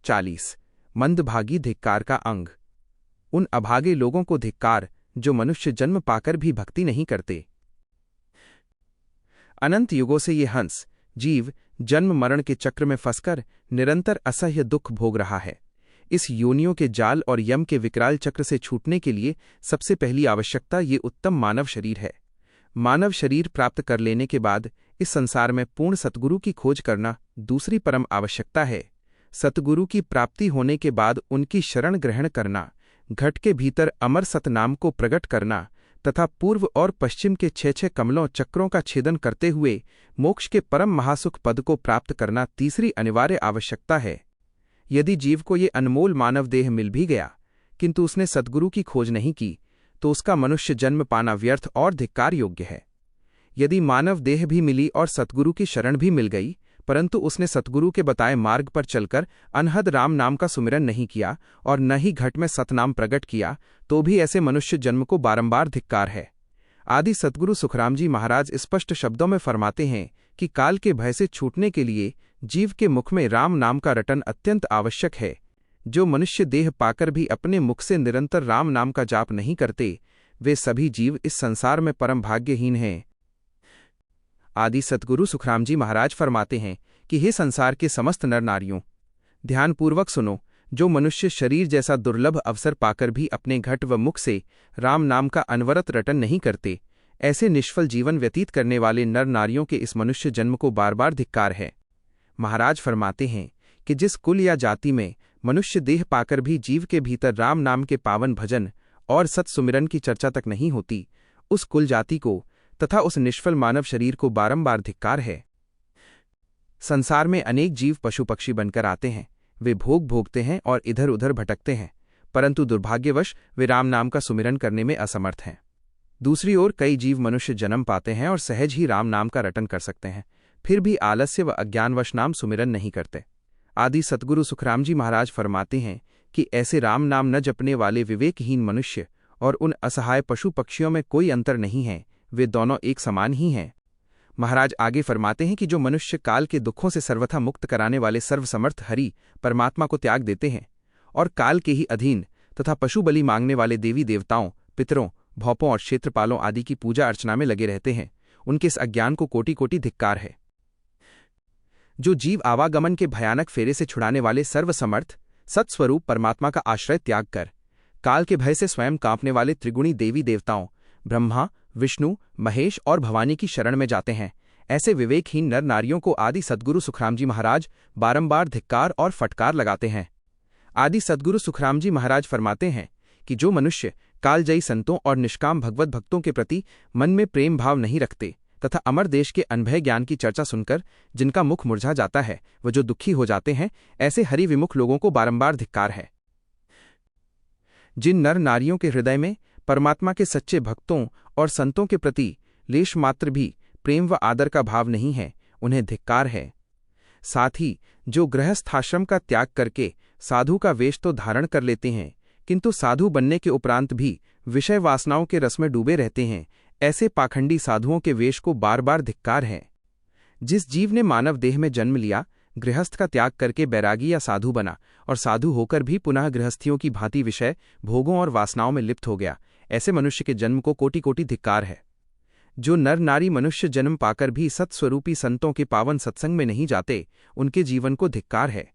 40 मंदभागी धिक्कार का अंग। उन अभागे लोगों को धिक्कार जो मनुष्य जन्म पाकर भी भक्ति नहीं करते। अनंत युगों से ये हंस जीव जन्म मरण के चक्र में फंसकर निरंतर असह्य दुख भोग रहा है। इस योनियों के जाल और यम के विकराल चक्र से छूटने के लिए सबसे पहली आवश्यकता ये उत्तम मानव शरीर है। मानव शरीर प्राप्त कर लेने के बाद इस संसार में पूर्ण सतगुरु की खोज करना दूसरी परम आवश्यकता है। सतगुरु की प्राप्ति होने के बाद उनकी शरण ग्रहण करना, घट के भीतर अमर सतनाम को प्रकट करना तथा पूर्व और पश्चिम के 6 कमलों चक्रों का छेदन करते हुए मोक्ष के परम महासुख पद को प्राप्त करना तीसरी अनिवार्य आवश्यकता है। यदि जीव को ये अनमोल मानव देह मिल भी गया किंतु उसने सद्गुरु की खोज नहीं की तो उसका मनुष्य जन्म पाना व्यर्थ और धिक्कार योग्य है। यदि मानव देह भी मिली और सतगुरु की शरण भी मिल गई परंतु उसने सतगुरु के बताए मार्ग पर चलकर अनहद राम नाम का सुमिरन नहीं किया और न ही घट में सतनाम प्रकट किया तो भी ऐसे मनुष्य जन्म को बारंबार धिक्कार है। आदि सतगुरु सुखराम जी महाराज स्पष्ट शब्दों में फरमाते हैं कि काल के भय से छूटने के लिए जीव के मुख में राम नाम का रटन अत्यंत आवश्यक है। जो मनुष्य देह पाकर भी अपने मुख से निरंतर राम नाम का जाप नहीं करते वे सभी जीव इस संसार में परम भाग्यहीन हैं। आदि सतगुरु सुखराम जी महाराज फरमाते हैं कि हे संसार के समस्त नर नारियों, ध्यानपूर्वक सुनो। जो मनुष्य शरीर जैसा दुर्लभ अवसर पाकर भी अपने घट व मुख से राम नाम का अनवरत रटन नहीं करते, ऐसे निष्फल जीवन व्यतीत करने वाले नर नारियों के इस मनुष्य जन्म को बार बार धिक्कार है। महाराज फरमाते हैं कि जिस कुल या जाति में मनुष्य देह पाकर भी जीव के भीतर राम नाम के पावन भजन और सत्सुमिरन की चर्चा तक नहीं होती, उस कुल जाति को तथा उस निष्फल मानव शरीर को बारंबार धिक्कार है। संसार में अनेक जीव पशु पक्षी बनकर आते हैं, वे भोग भोगते हैं और इधर उधर भटकते हैं, परंतु दुर्भाग्यवश वे राम नाम का सुमिरन करने में असमर्थ हैं। दूसरी ओर कई जीव मनुष्य जन्म पाते हैं और सहज ही राम नाम का रटन कर सकते हैं, फिर भी आलस्य व अज्ञानवश नाम सुमिरन नहीं करते। आदि सतगुरु सुखराम जी महाराज फरमाते हैं कि ऐसे राम नाम न जपने वाले विवेकहीन मनुष्य और उन असहाय पशु पक्षियों में कोई अंतर नहीं है, वे दोनों एक समान ही हैं। महाराज आगे फरमाते हैं कि जो मनुष्य काल के दुखों से सर्वथा मुक्त कराने वाले सर्वसमर्थ हरि परमात्मा को त्याग देते हैं और काल के ही अधीन तथा पशु बलि मांगने वाले देवी देवताओं, पितरों, भौपों और क्षेत्रपालों आदि की पूजा अर्चना में लगे रहते हैं, उनके इस अज्ञान को कोटि कोटि धिक्कार है। जो जीव आवागमन के भयानक फेरे से छुड़ाने वाले सर्वसमर्थ सत्स्वरूप परमात्मा का आश्रय त्याग कर काल के भय से स्वयं कांपने वाले त्रिगुणी देवी देवताओं ब्रह्मा, विष्णु, महेश और भवानी की शरण में जाते हैं, ऐसे विवेकहीन नर नारियों को आदि सद्गुरु सुखराम जी महाराज बारंबार धिक्कार और फटकार लगाते हैं। आदि सद्गुरु सुखराम जी महाराज फरमाते हैं कि जो मनुष्य कालजयी संतों और निष्काम भगवत भक्तों के प्रति मन में प्रेम भाव नहीं रखते तथा अमर देश के अनभय ज्ञान की चर्चा सुनकर जिनका मुख मुरझा जाता है व जो दुखी हो जाते हैं, ऐसे हरि विमुख लोगों को बारंबार धिक्कार है। जिन नर नारियों के हृदय में परमात्मा के सच्चे भक्तों और संतों के प्रति लेश मात्र भी प्रेम व आदर का भाव नहीं है, उन्हें धिक्कार है। साथ ही जो गृहस्थाश्रम का त्याग करके साधु का वेश तो धारण कर लेते हैं किंतु साधु बनने के उपरांत भी विषय वासनाओं के रस में डूबे रहते हैं, ऐसे पाखंडी साधुओं के वेश को बार बार धिक्कार है। जिस जीव ने मानव देह में जन्म लिया, गृहस्थ का त्याग करके बैरागी या साधु बना और साधु होकर भी पुनः गृहस्थियों की भांति विषय भोगों और वासनाओं में लिप्त हो गया, ऐसे मनुष्य के जन्म को कोटि कोटि धिक्कार है। जो नर नारी मनुष्य जन्म पाकर भी सत्स्वरूपी संतों के पावन सत्संग में नहीं जाते, उनके जीवन को धिक्कार है।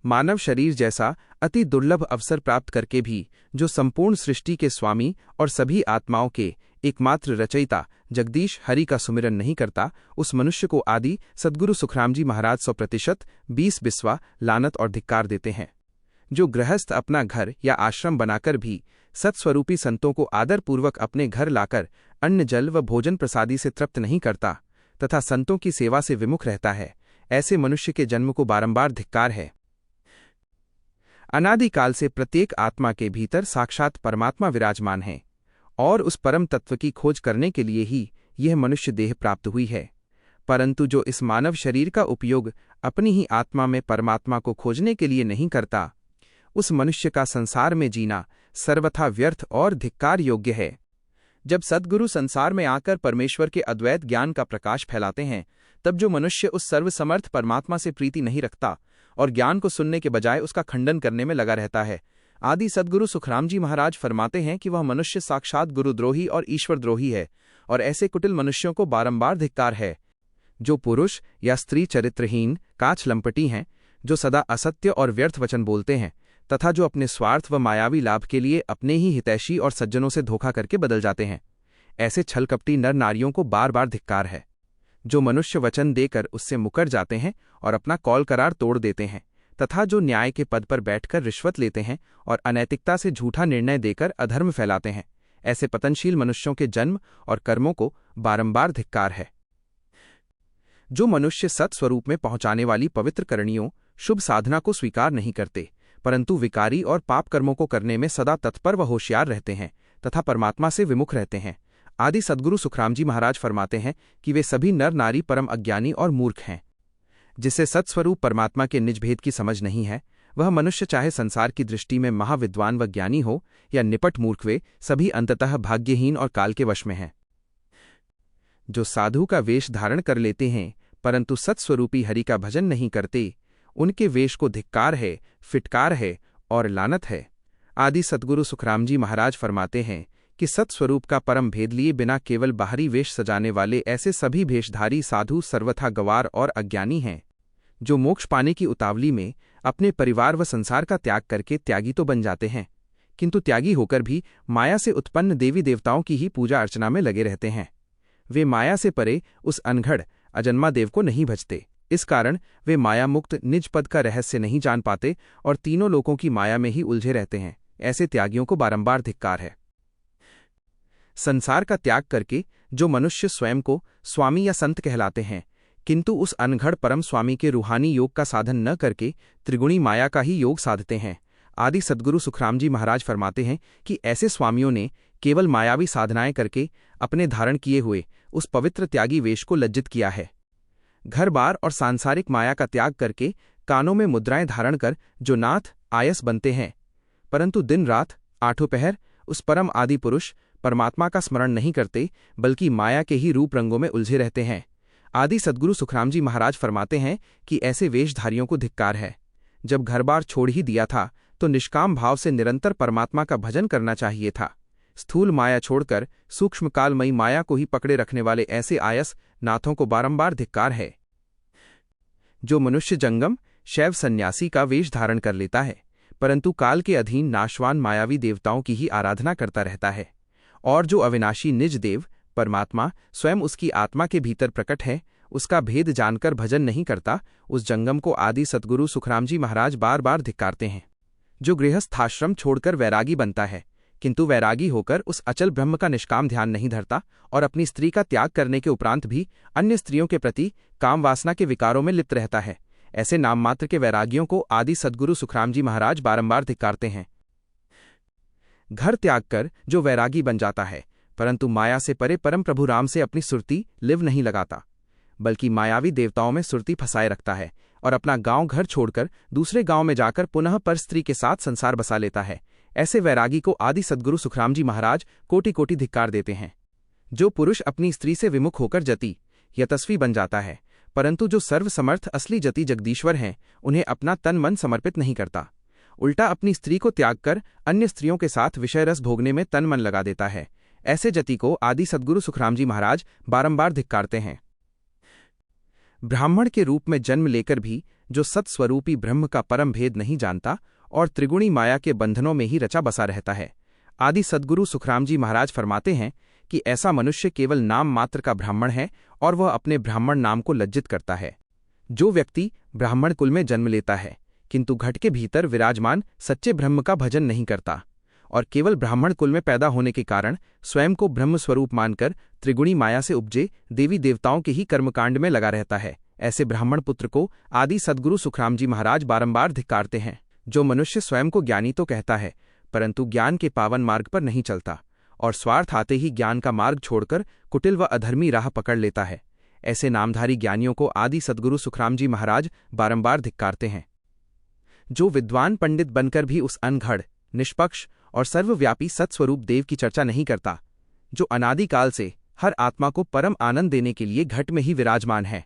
मानव शरीर जैसा अति दुर्लभ अवसर प्राप्त करके भी जो संपूर्ण सृष्टि के स्वामी और सभी आत्माओं के एकमात्र रचयिता जगदीश हरि का सुमिरन नहीं करता, उस मनुष्य को आदि सद्गुरु सुखराम जी महाराज 100% 20 बिस्वा लानत और धिक्कार देते हैं। जो गृहस्थ अपना घर या आश्रम बनाकर भी सत्स्वरूपी संतों को आदरपूर्वक अपने घर लाकर अन्न जल व भोजन प्रसादी से तृप्त नहीं करता तथा संतों की सेवा से विमुख रहता है, ऐसे मनुष्य के जन्म को बारंबार धिक्कार है। अनादिकाल से प्रत्येक आत्मा के भीतर साक्षात परमात्मा विराजमान है और उस परम तत्व की खोज करने के लिए ही यह मनुष्य देह प्राप्त हुई है, परंतु जो इस मानव शरीर का उपयोग अपनी ही आत्मा में परमात्मा को खोजने के लिए नहीं करता, उस मनुष्य का संसार में जीना सर्वथा व्यर्थ और धिक्कार योग्य है। जब सद्गुरु संसार में आकर परमेश्वर के अद्वैत ज्ञान का प्रकाश फैलाते हैं, तब जो मनुष्य उस सर्वसमर्थ परमात्मा से प्रीति नहीं रखता और ज्ञान को सुनने के बजाय उसका खंडन करने में लगा रहता है। आदि सद्गुरु सुखराम जी महाराज फरमाते हैं कि वह मनुष्य साक्षात गुरुद्रोही और ईश्वरद्रोही है, और ऐसे कुटिल मनुष्यों को बारंबार धिक्कार है। जो पुरुष या स्त्री चरित्रहीन, काच लंपटी हैं, जो सदा असत्य और व्यर्थ वचन बोलते हैं, तथा जो अपने स्वार्थ व मायावी लाभ के लिए अपने ही हितैषी और सज्जनों से धोखा करके बदल जाते हैं, ऐसे छलकपटी नर नारियों को बार बार धिक्कार है। जो मनुष्य वचन देकर उससे मुकर जाते हैं और अपना कौल करार तोड़ देते हैं, तथा जो न्याय के पद पर बैठकर रिश्वत लेते हैं और अनैतिकता से झूठा निर्णय देकर अधर्म फैलाते हैं, ऐसे पतनशील मनुष्यों के जन्म और कर्मों को बारंबार धिक्कार है। जो मनुष्य सत्स्वरूप में पहुंचाने वाली पवित्र करणियों, शुभ साधना को स्वीकार नहीं करते, परंतु विकारी और पाप कर्मों को करने में सदा तत्पर व होशियार रहते हैं तथा परमात्मा से विमुख रहते हैं, आदि सद्गुरु सुखराम जी महाराज फरमाते हैं कि वे सभी नर नारी परम अज्ञानी और मूर्ख हैं। जिसे सत्स्वरूप परमात्मा के निज भेद की समझ नहीं है, वह मनुष्य चाहे संसार की दृष्टि में महाविद्वान व ज्ञानी हो या निपट मूर्ख, वे सभी अंततः भाग्यहीन और काल के वश में हैं। जो साधु का वेश धारण कर लेते हैं परंतु सत्स्वरूपी हरि का भजन नहीं करते, उनके वेश को धिक्कार है, फिटकार है और लानत है। आदि सद्गुरु सुखराम जी महाराज फरमाते हैं कि सत्स्वरूप का परम भेद लिए बिना केवल बाहरी वेश सजाने वाले ऐसे सभी भेषधारी साधु सर्वथा गवार और अज्ञानी हैं। जो मोक्ष पाने की उतावली में अपने परिवार व संसार का त्याग करके त्यागी तो बन जाते हैं, किंतु त्यागी होकर भी माया से उत्पन्न देवी देवताओं की ही पूजा अर्चना में लगे रहते हैं। वे माया से परे उस अनघड़ अजन्मा देव को नहीं भजते। इस कारण वे माया मुक्त निज पद का रहस्य नहीं जान पाते और तीनों लोकों की माया में ही उलझे रहते हैं। ऐसे त्यागियों को बारंबार धिक्कार है। संसार का त्याग करके जो मनुष्य स्वयं को स्वामी या संत कहलाते हैं, किंतु उस अनघड़ परम स्वामी के रूहानी योग का साधन न करके त्रिगुणी माया का ही योग साधते हैं, आदि सद्गुरु सुखराम जी महाराज फरमाते हैं कि ऐसे स्वामियों ने केवल मायावी साधनाएं करके अपने धारण किए हुए उस पवित्र त्यागी वेश को लज्जित किया है। घर बार और सांसारिक माया का त्याग करके कानों में मुद्राएं धारण कर जो नाथ आयस बनते हैं, परंतु दिन रात आठों पहर उस परम आदि पुरुष परमात्मा का स्मरण नहीं करते, बल्कि माया के ही रूप रंगों में उलझे रहते हैं। आदि सद्गुरु सुखराम जी महाराज फरमाते हैं कि ऐसे वेशधारियों को धिक्कार है। जब घर बार छोड़ ही दिया था तो निष्काम भाव से निरंतर परमात्मा का भजन करना चाहिए था। स्थूल माया छोड़कर सूक्ष्म कालमयी माया को ही पकड़े रखने वाले ऐसे आयस नाथों को बारंबार धिक्कार है। जो मनुष्य जंगम शैव सन्यासी का वेश धारण कर लेता है, परंतु काल के अधीन नाशवान मायावी देवताओं की ही आराधना करता रहता है, और जो अविनाशी निज देव परमात्मा स्वयं उसकी आत्मा के भीतर प्रकट है, उसका भेद जानकर भजन नहीं करता, उस जंगम को आदि सद्गुरु सुखराम जी महाराज बार बार धिक्कारते हैं। जो गृहस्थाश्रम छोड़कर वैरागी बनता है, किंतु वैरागी होकर उस अचल ब्रह्म का निष्काम ध्यान नहीं धरता और अपनी स्त्री का त्याग करने के उपरांत भी अन्य स्त्रियों के प्रति काम वासना के विकारों में लिप्त रहता है, ऐसे नाममात्र के वैरागियों को आदि सद्गुरु सुखराम जी महाराज बारंबार धिक्कारते हैं। घर त्याग कर जो वैरागी बन जाता है, परंतु माया से परे परम प्रभु राम से अपनी सुरती लिव नहीं लगाता, बल्कि मायावी देवताओं में सुरती फंसाए रखता है और अपना गांव घर छोड़कर दूसरे गांव में जाकर पुनः पर स्त्री के साथ संसार बसा लेता है, ऐसे वैरागी को आदि सद्गुरु सुखराम जी महाराज कोटि कोटि धिक्कार देते हैं। जो पुरुष अपनी स्त्री से विमुख होकर जति यशस्वी बन जाता है, परंतु जो सर्वसमर्थ असली जति जगदीश्वर हैं, उन्हें अपना तन मन समर्पित नहीं करता, उल्टा अपनी स्त्री को त्याग कर अन्य स्त्रियों के साथ विषय रस भोगने में तन मन लगा देता है, ऐसे जति को आदि सद्गुरु सुखराम जी महाराज बारंबार धिक्कारते हैं। ब्राह्मण के रूप में जन्म लेकर भी जो सत्स्वरूपी ब्रह्म का परम भेद नहीं जानता और त्रिगुणी माया के बंधनों में ही रचा बसा रहता है, आदि सद्गुरु सुखराम जी महाराज फरमाते हैं कि ऐसा मनुष्य केवल नाम मात्र का ब्राह्मण है और वह अपने ब्राह्मण नाम को लज्जित करता है। जो व्यक्ति ब्राह्मण कुल में जन्म लेता है, किंतु घट के भीतर विराजमान सच्चे ब्रह्म का भजन नहीं करता और केवल ब्राह्मण कुल में पैदा होने के कारण स्वयं को ब्रह्म स्वरूप मानकर त्रिगुणी माया से उपजे देवी देवताओं के ही कर्मकांड में लगा रहता है, ऐसे ब्राह्मण पुत्र को आदि सद्गुरु सुखराम जी महाराज बारंबार धिक्कारते हैं। जो मनुष्य स्वयं को ज्ञानी तो कहता है, परंतु ज्ञान के पावन मार्ग पर नहीं चलता और स्वार्थ आते ही ज्ञान का मार्ग छोड़कर कुटिल व अधर्मी राह पकड़ लेता है, ऐसे नामधारी ज्ञानियों को आदि सद्गुरु सुखराम जी महाराज बारंबार धिक्कारते हैं। जो विद्वान पंडित बनकर भी उस अनघड़ निष्पक्ष और सर्वव्यापी सत्स्वरूप देव की चर्चा नहीं करता, जो अनादिकाल से हर आत्मा को परम आनंद देने के लिए घट में ही विराजमान है,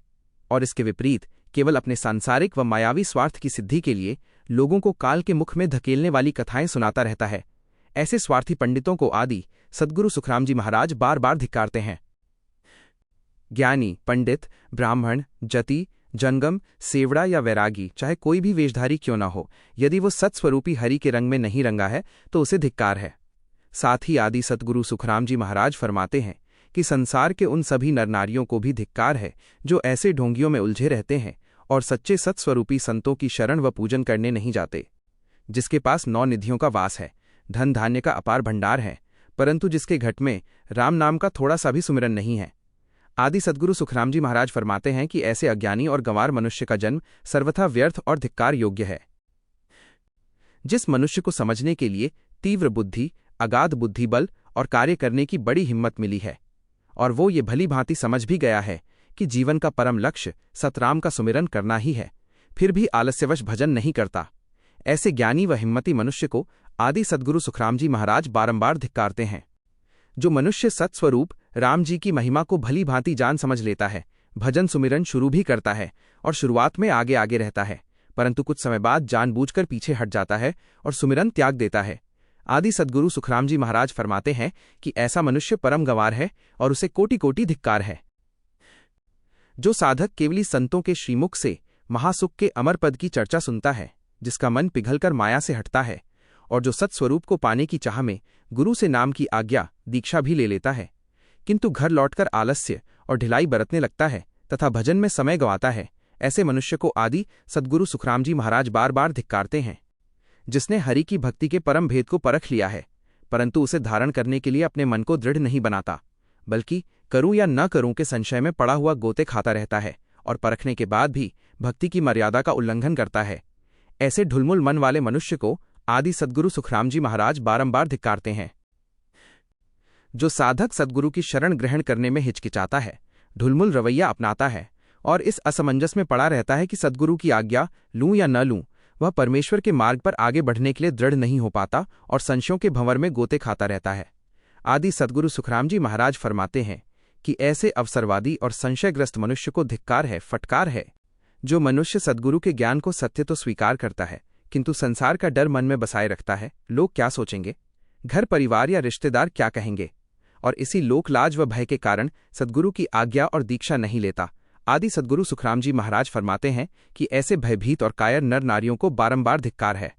और इसके विपरीत केवल अपने सांसारिक व मायावी स्वार्थ की सिद्धि के लिए लोगों को काल के मुख में धकेलने वाली कथाएं सुनाता रहता है। ऐसे स्वार्थी पंडितों को आदि सद्गुरु सुखराम जी महाराज बार बार धिक्कारते हैं। ज्ञानी, पंडित, ब्राह्मण, जति, जंगम, सेवड़ा या वैरागी, चाहे कोई भी वेशधारी क्यों न हो, यदि वो सत्स्वरूपी हरि के रंग में नहीं रंगा है तो उसे धिक्कार है। साथ ही आदि सद्गुरु सुखराम जी महाराज फरमाते हैं कि संसार के उन सभी नरनारियों को भी धिक्कार है जो ऐसे ढोंगियों में उलझे रहते हैं और सच्चे सत्स्वरूपी संतों की शरण व पूजन करने नहीं जाते। जिसके पास 9 निधियों का वास है, धन धान्य का अपार भंडार है, परंतु जिसके घट में राम नाम का थोड़ा सा भी सुमिरन नहीं है। आदि सद्गुरु सुखराम जी महाराज फरमाते हैं कि ऐसे अज्ञानी और गंवार मनुष्य का जन्म सर्वथा व्यर्थ और धिक्कार योग्य है। जिस मनुष्य को समझने के लिए तीव्र बुद्धि, अगाध बुद्धिबल और कार्य करने की बड़ी हिम्मत मिली है, और वो ये भली भांति समझ भी गया है कि जीवन का परम लक्ष्य सतराम का सुमिरन करना ही है, फिर भी आलस्यवश भजन नहीं करता, ऐसे ज्ञानी व हिम्मती मनुष्य को आदि सद्गुरु सुखराम जी महाराज बारंबार धिक्कारते हैं। जो मनुष्य सत्स्वरूप राम जी की महिमा को भली भांति जान समझ लेता है, भजन सुमिरन शुरू भी करता है और शुरुआत में आगे आगे रहता है, परंतु कुछ समय बाद जानबूझकर पीछे हट जाता है और सुमिरन त्याग देता है। आदि सद्गुरु सुखराम जी महाराज फरमाते हैं कि ऐसा मनुष्य परम गंवार है और उसे कोटि कोटि धिक्कार है। जो साधक केवली संतों के श्रीमुख से महासुख के अमर पद की चर्चा सुनता है, जिसका मन पिघलकर माया से हटता है और जो सत्स्वरूप को पाने की चाह में गुरु से नाम की आज्ञा दीक्षा भी ले लेता है, किंतु घर लौटकर आलस्य और ढिलाई बरतने लगता है तथा भजन में समय गंवाता है, ऐसे मनुष्य को आदि सद्गुरु सुखराम जी महाराज बार बार धिक्कारते हैं। जिसने हरि की भक्ति के परम भेद को परख लिया है, परंतु उसे धारण करने के लिए अपने मन को दृढ़ नहीं बनाता, बल्कि करूं या न करूं के संशय में पड़ा हुआ गोते खाता रहता है और परखने के बाद भी भक्ति की मर्यादा का उल्लंघन करता है, ऐसे ढुलमुल मन वाले मनुष्य को आदि सद्गुरु सुखराम जी महाराज बारंबार धिक्कारते हैं। जो साधक सद्गुरु की शरण ग्रहण करने में हिचकिचाता है, ढुलमुल रवैया अपनाता है और इस असमंजस में पड़ा रहता है कि सद्गुरु की आज्ञा लूं या न लूं, वह परमेश्वर के मार्ग पर आगे बढ़ने के लिए दृढ़ नहीं हो पाता और संशयों के भंवर में गोते खाता रहता है। आदि सद्गुरु सुखराम जी महाराज फरमाते हैं कि ऐसे अवसरवादी और संशयग्रस्त मनुष्य को धिक्कार है, फटकार है। जो मनुष्य सद्गुरु के ज्ञान को सत्य तो स्वीकार करता है, किंतु संसार का डर मन में बसाए रखता है, लोग क्या सोचेंगे, घर परिवार या रिश्तेदार क्या कहेंगे, और इसी लोकलाज व भय के कारण सद्गुरु की आज्ञा और दीक्षा नहीं लेता, आदि सद्गुरु सुखराम जी महाराज फरमाते हैं कि ऐसे भयभीत और कायर नर नारियों को बारंबार धिक्कार है।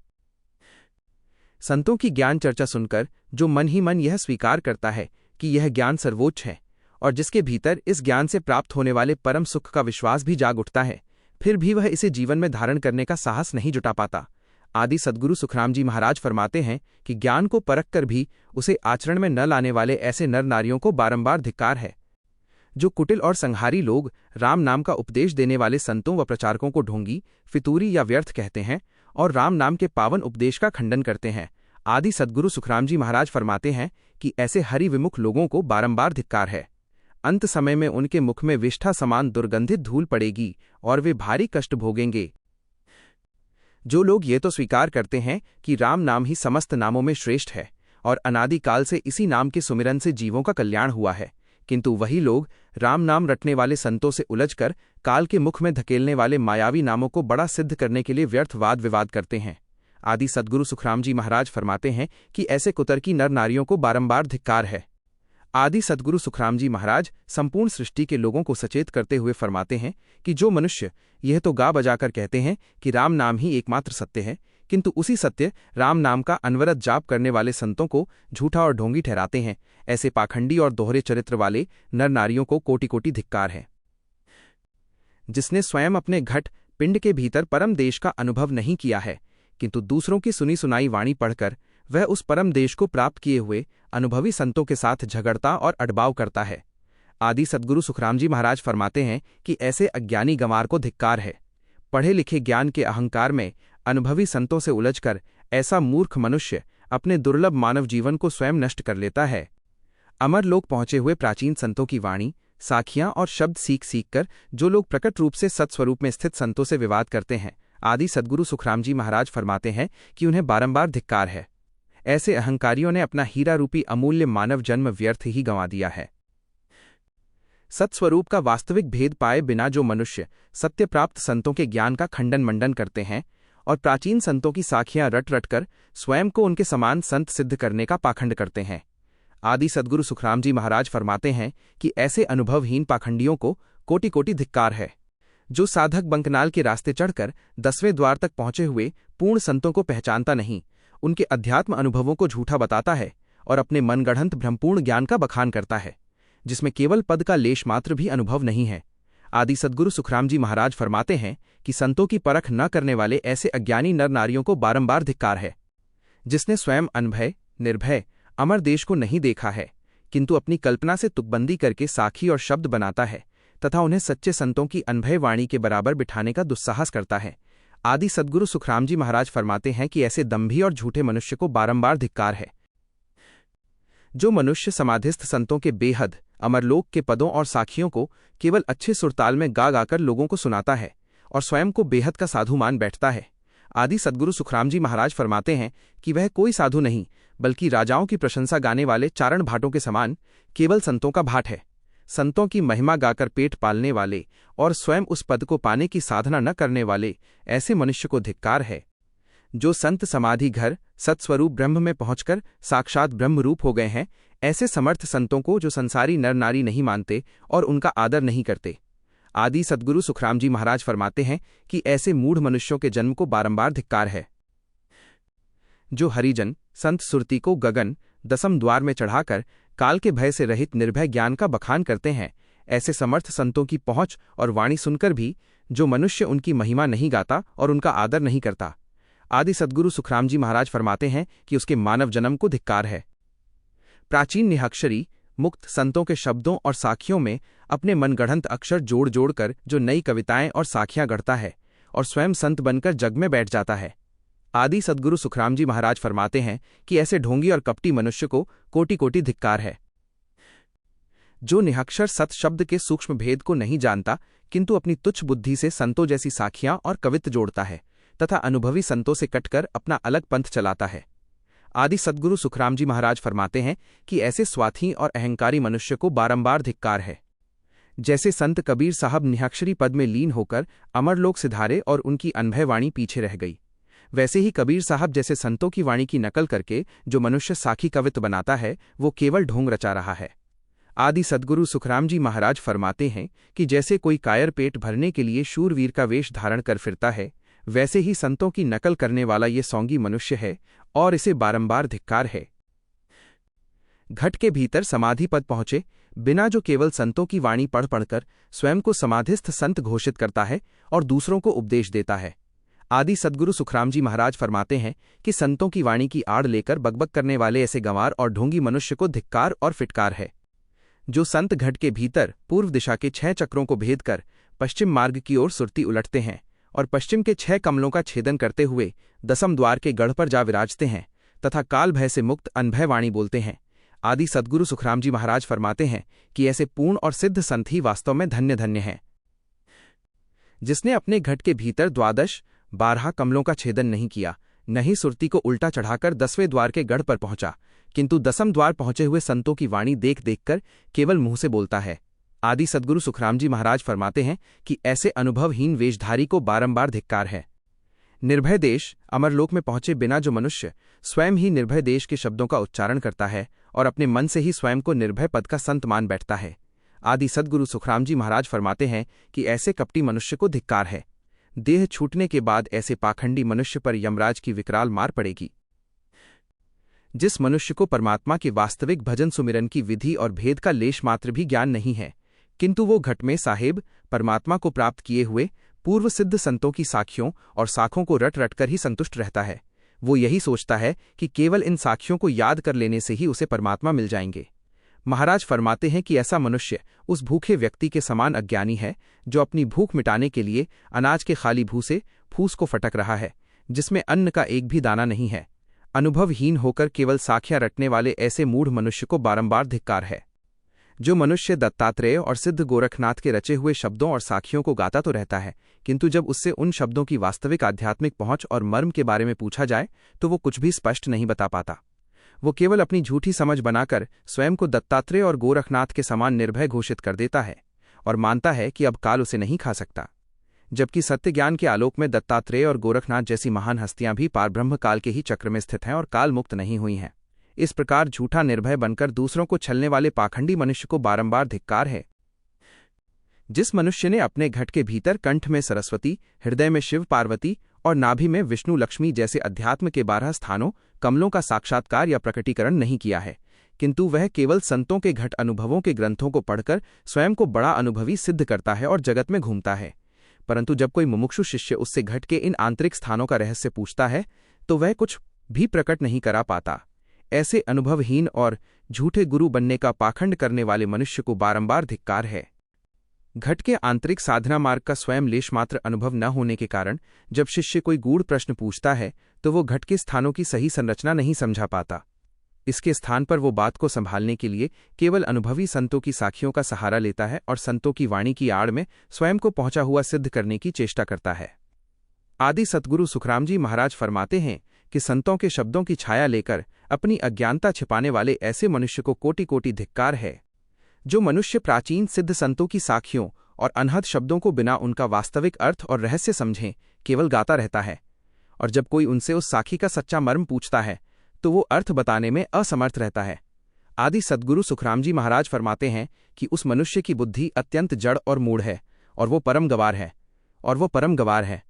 संतों की ज्ञान चर्चा सुनकर जो मन ही मन यह स्वीकार करता है कि यह ज्ञान सर्वोच्च है और जिसके भीतर इस ज्ञान से प्राप्त होने वाले परम सुख का विश्वास भी जाग उठता है, फिर भी वह इसे जीवन में धारण करने का साहस नहीं जुटा पाता, आदि सद्गुरु सुखराम जी महाराज फरमाते हैं कि ज्ञान को परख कर भी उसे आचरण में न लाने वाले ऐसे नर नारियों को बारंबार धिक्कार है। जो कुटिल और संहारी लोग राम नाम का उपदेश देने वाले संतों व प्रचारकों को ढोंगी, फितूरी या व्यर्थ कहते हैं और राम नाम के पावन उपदेश का खंडन करते हैं, आदि सद्गुरु सुखराम जी महाराज फरमाते हैं कि ऐसे हरि विमुख लोगों को बारंबार धिक्कार है। अंत समय में उनके मुख में विष्ठा समान दुर्गंधित धूल पड़ेगी और वे भारी कष्ट भोगेंगे। जो लोग ये तो स्वीकार करते हैं कि राम नाम ही समस्त नामों में श्रेष्ठ है और अनादिकाल से इसी नाम के सुमिरन से जीवों का कल्याण हुआ है, किंतु वही लोग राम नाम रटने वाले संतों से उलझकर काल के मुख में धकेलने वाले मायावी नामों को बड़ा सिद्ध करने के लिए व्यर्थ वाद विवाद करते हैं, आदि सद्गुरु सुखराम जी महाराज फरमाते हैं कि ऐसे कुतर्की नर नारियों को बारंबार धिक्कार है। आदि सद्गुरु सुखराम जी महाराज संपूर्ण सृष्टि के लोगों को सचेत करते हुए फरमाते हैं कि जो मनुष्य यह तो गा बजाकर कहते हैं कि राम नाम ही एकमात्र सत्य है, किंतु उसी सत्य राम नाम का अनवरत जाप करने वाले संतों को झूठा और ढोंगी ठहराते हैं, ऐसे पाखंडी और दोहरे चरित्र वाले नर नारियों को कोटि कोटि धिक्कार है। जिसने स्वयं अपने घट पिंड के भीतर परम देश का अनुभव नहीं किया है, किंतु दूसरों की सुनी सुनाई वाणी पढ़कर वह उस परम देश को प्राप्त किए हुए अनुभवी संतों के साथ झगड़ता और अड़बाव करता है, आदि सद्गुरु सुखराम जी महाराज फरमाते हैं कि ऐसे अज्ञानी गंवार को धिक्कार है। पढ़े लिखे ज्ञान के अहंकार में अनुभवी संतों से उलझकर ऐसा मूर्ख मनुष्य अपने दुर्लभ मानव जीवन को स्वयं नष्ट कर लेता है। अमर लोक पहुंचे हुए प्राचीन संतों की वाणी, साखियां और शब्द सीख सीख कर जो लोग प्रकट रूप से सत्स्वरूप में स्थित संतों से विवाद करते हैं, आदि सद्गुरु सुखराम जी महाराज फरमाते हैं कि उन्हें बारंबार धिक्कार है। ऐसे अहंकारियों ने अपना हीरा रूपी अमूल्य मानव जन्म व्यर्थ ही गंवा दिया है। सत्स्वरूप का वास्तविक भेद पाए बिना जो मनुष्य सत्य प्राप्त संतों के ज्ञान का खंडन मंडन करते हैं और प्राचीन संतों की साखियां रट रट कर स्वयं को उनके समान संत सिद्ध करने का पाखंड करते हैं, आदि सद्गुरु सुखराम जी महाराज फरमाते हैं कि ऐसे अनुभवहीन पाखंडियों को कोटि कोटि धिक्कार है। जो साधक बंकनाल के रास्ते चढ़कर 10वें द्वार तक पहुंचे हुए पूर्ण संतों को पहचानता नहीं, उनके अध्यात्म अनुभवों को झूठा बताता है और अपने मनगढ़ंत भ्रमपूर्ण ज्ञान का बखान करता है, जिसमें केवल पद का लेश मात्र भी अनुभव नहीं है। आदि सद्गुरु सुखराम जी महाराज फरमाते हैं कि संतों की परख न करने वाले ऐसे अज्ञानी नर नारियों को बारंबार धिक्कार है। जिसने स्वयं अनभय निर्भय अमर देश को नहीं देखा है, किंतु अपनी कल्पना से तुकबंदी करके साखी और शब्द बनाता है तथा उन्हें सच्चे संतों की अनभय वाणी के बराबर बिठाने का दुस्साहस करता है, आदि सद्गुरु सुखराम जी महाराज फरमाते हैं कि ऐसे दंभी और झूठे मनुष्य को बारंबार धिक्कार है। जो मनुष्य समाधिस्थ संतों के बेहद अमरलोक के पदों और साखियों को केवल अच्छे सुरताल में गा गाकर लोगों को सुनाता है और स्वयं को बेहद का साधु मान बैठता है, आदि सद्गुरु सुखराम जी महाराज फरमाते हैं कि वह कोई साधु नहीं बल्कि राजाओं की प्रशंसा गाने वाले चारण भाटों के समान केवल संतों का भाट है। संतों की महिमा गाकर पेट पालने वाले और स्वयं उस पद को पाने की साधना न करने वाले ऐसे मनुष्य को धिक्कार है। जो संत समाधि घर सत्स्वरूप ब्रह्म में पहुंचकर साक्षात ब्रह्मरूप हो गए हैं, ऐसे समर्थ संतों को जो संसारी नर नारी नहीं मानते और उनका आदर नहीं करते, आदि सद्गुरु सुखराम जी महाराज फरमाते हैं कि ऐसे मूढ़ मनुष्यों के जन्म को बारंबार धिक्कार है। जो हरिजन संत सुरती को गगन दसम द्वार में चढ़ाकर काल के भय से रहित निर्भय ज्ञान का बखान करते हैं, ऐसे समर्थ संतों की पहुंच और वाणी सुनकर भी जो मनुष्य उनकी महिमा नहीं गाता और उनका आदर नहीं करता, आदि सद्गुरु सुखराम जी महाराज फरमाते हैं कि उसके मानव जन्म को धिक्कार है। प्राचीन निहक्षरी मुक्त संतों के शब्दों और साखियों में अपने मनगढ़ंत अक्षर जोड़ जोड़कर जो नई कविताएं और साखियां गढ़ता है और स्वयं संत बनकर जग में बैठ जाता है, आदि सद्गुरु सुखराम जी महाराज फरमाते हैं कि ऐसे ढोंगी और कपटी मनुष्य को कोटि कोटि धिक्कार है। जो निहक्षर सत शब्द के सूक्ष्म भेद को नहीं जानता किंतु अपनी तुच्छ बुद्धि से संतों जैसी साखियां और कवित्त जोड़ता है तथा अनुभवी संतों से कटकर अपना अलग पंथ चलाता है, आदि सद्गुरु सुखराम जी महाराज फरमाते हैं कि ऐसे स्वार्थी और अहंकारी मनुष्य को बारंबार धिक्कार है। जैसे संत कबीर साहब निहक्षरी पद में लीन होकर अमरलोक सिधारे और उनकी अनभय वाणी पीछे रह गई, वैसे ही कबीर साहब जैसे संतों की वाणी की नकल करके जो मनुष्य साखी कवित्त बनाता है वो केवल ढोंग रचा रहा है। आदि सद्गुरु सुखराम जी महाराज फरमाते हैं कि जैसे कोई कायर पेट भरने के लिए शूरवीर का वेश धारण कर फिरता है, वैसे ही संतों की नकल करने वाला ये सौंगी मनुष्य है और इसे बारंबार धिक्कार है। घट के भीतर समाधि पद पहुंचे बिना जो केवल संतों की वाणी पढ़ पढ़कर स्वयं को समाधिस्थ संत घोषित करता है और दूसरों को उपदेश देता है, आदि सद्गुरु सुखराम जी महाराज फरमाते हैं कि संतों की वाणी की आड़ लेकर बकबक करने वाले ऐसे गंवार और ढोंगी मनुष्य को धिक्कार और फिटकार है। जो संत घट के भीतर पूर्व दिशा के 6 चक्रों को भेद कर पश्चिम मार्ग की ओर सुरती उलटते हैं और पश्चिम के 6 कमलों का छेदन करते हुए दसम द्वार के गढ़ पर जा विराजते हैं तथा काल भय से मुक्त अनभय वाणी बोलते हैं, आदि सद्गुरु सुखराम जी महाराज फरमाते हैं कि ऐसे पूर्ण और सिद्ध संत ही वास्तव में धन्य धन्य हैं। जिसने अपने घट के भीतर 12 कमलों का छेदन नहीं किया, न ही सुरती को उल्टा चढ़ाकर 10वें द्वार के गढ़ पर पहुंचा, किंतु दसम द्वार पहुंचे हुए संतों की वाणी देख देखकर केवल मुंह से बोलता है, आदि सद्गुरु सुखराम जी महाराज फरमाते हैं कि ऐसे अनुभवहीन वेशधारी को बारंबार धिक्कार है। निर्भय देश अमरलोक में पहुंचे बिना जो मनुष्य स्वयं ही निर्भय देश के शब्दों का उच्चारण करता है और अपने मन से ही स्वयं को निर्भय पद का संत मान बैठता है, आदि सद्गुरु सुखराम जी महाराज फरमाते हैं कि ऐसे कपटी मनुष्य को धिक्कार है। देह छूटने के बाद ऐसे पाखंडी मनुष्य पर यमराज की विकराल मार पड़ेगी। जिस मनुष्य को परमात्मा के वास्तविक भजन सुमिरन की विधि और भेद का लेश मात्र भी ज्ञान नहीं है, किंतु वो घट में साहेब परमात्मा को प्राप्त किए हुए पूर्व सिद्ध संतों की साखियों और साखों को रट रट कर ही संतुष्ट रहता है, वो यही सोचता है कि केवल इन साखियों को याद कर लेने से ही उसे परमात्मा मिल जाएंगे। महाराज फरमाते हैं कि ऐसा मनुष्य उस भूखे व्यक्ति के समान अज्ञानी है जो अपनी भूख मिटाने के लिए अनाज के खाली भूसे फूस को फटक रहा है, जिसमें अन्न का एक भी दाना नहीं है। अनुभवहीन होकर केवल साखियां रटने वाले ऐसे मूढ़ मनुष्य को बारंबार धिक्कार है। जो मनुष्य दत्तात्रेय और सिद्ध गोरखनाथ के रचे हुए शब्दों और साखियों को गाता तो रहता है, किंतु जब उससे उन शब्दों की वास्तविक आध्यात्मिक पहुंच और मर्म के बारे में पूछा जाए तो वो कुछ भी स्पष्ट नहीं बता पाता। वो केवल अपनी झूठी समझ बनाकर स्वयं को दत्तात्रेय और गोरखनाथ के समान निर्भय घोषित कर देता है और मानता है कि अब काल उसे नहीं खा सकता, जबकि सत्य ज्ञान के आलोक में दत्तात्रेय और गोरखनाथ जैसी महान हस्तियां भी पारब्रह्म काल के ही चक्र में स्थित हैं और काल मुक्त नहीं हुई हैं। इस प्रकार झूठा निर्भय बनकर दूसरों को छलने वाले पाखंडी मनुष्य को बारंबार धिक्कार है। जिस मनुष्य ने अपने घट के भीतर कंठ में सरस्वती, हृदय में शिव पार्वती और नाभि में विष्णु लक्ष्मी जैसे अध्यात्म के 12 स्थानों कमलों का साक्षात्कार या प्रकटीकरण नहीं किया है, किंतु वह केवल संतों के घट अनुभवों के ग्रंथों को पढ़कर स्वयं को बड़ा अनुभवी सिद्ध करता है और जगत में घूमता है, परंतु जब कोई मुमुक्षु शिष्य उससे घट के इन आंतरिक स्थानों का रहस्य पूछता है तो वह कुछ भी प्रकट नहीं करा पाता। ऐसे अनुभवहीन और झूठे गुरु बनने का पाखंड करने वाले मनुष्य को बारंबार धिक्कार है। घट के आंतरिक साधना मार्ग का स्वयं लेशमात्र अनुभव न होने के कारण जब शिष्य कोई गूढ़ प्रश्न पूछता है तो वो घट के स्थानों की सही संरचना नहीं समझा पाता। इसके स्थान पर वो बात को संभालने के लिए केवल अनुभवी संतों की साखियों का सहारा लेता है और संतों की वाणी की आड़ में स्वयं को पहुंचा हुआ सिद्ध करने की चेष्टा करता है। आदि सद्गुरु सुखराम जी महाराज फरमाते हैं कि संतों के शब्दों की छाया लेकर अपनी अज्ञानता छिपाने वाले ऐसे मनुष्य को कोटि कोटि धिक्कार है। जो मनुष्य प्राचीन सिद्ध संतों की साखियों और अनहद शब्दों को बिना उनका वास्तविक अर्थ और रहस्य समझे केवल गाता रहता है, और जब कोई उनसे उस साखी का सच्चा मर्म पूछता है तो वो अर्थ बताने में असमर्थ रहता है। आदि सद्गुरु सुखराम जी महाराज फरमाते हैं कि उस मनुष्य की बुद्धि अत्यंत जड़ और मूढ़ है और वो परम गवार है।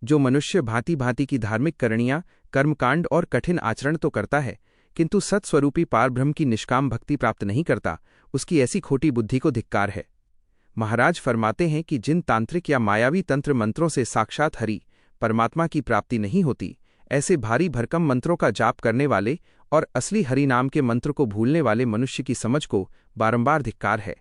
जो मनुष्य भांति भांति की धार्मिक करणियां, कर्मकांड और कठिन आचरण तो करता है किंतु सत्स्वरूपी पारब्रह्म की निष्काम भक्ति प्राप्त नहीं करता, उसकी ऐसी खोटी बुद्धि को धिक्कार है। महाराज फरमाते हैं कि जिन तांत्रिक या मायावी तंत्र मंत्रों से साक्षात हरि परमात्मा की प्राप्ति नहीं होती, ऐसे भारी भरकम मंत्रों का जाप करने वाले और असली हरि नाम के मंत्र को भूलने वाले मनुष्य की समझ को बारंबार धिक्कार है।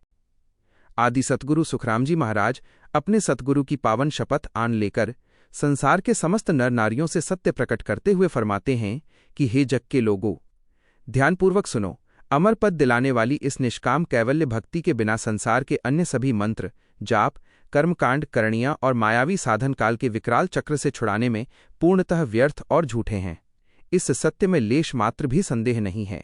आदि सतगुरु सुखराम जी महाराज अपने सतगुरु की पावन शपथ आन लेकर संसार के समस्त नर नारियों से सत्य प्रकट करते हुए फरमाते हैं कि हे जग के लोगों, ध्यानपूर्वक सुनो। अमर पद दिलाने वाली इस निष्काम कैवल्य भक्ति के बिना संसार के अन्य सभी मंत्र, जाप, कर्मकांड, करणियां और मायावी साधन काल के विकराल चक्र से छुड़ाने में पूर्णतः व्यर्थ और झूठे हैं। इस सत्य में लेश मात्र भी संदेह नहीं है।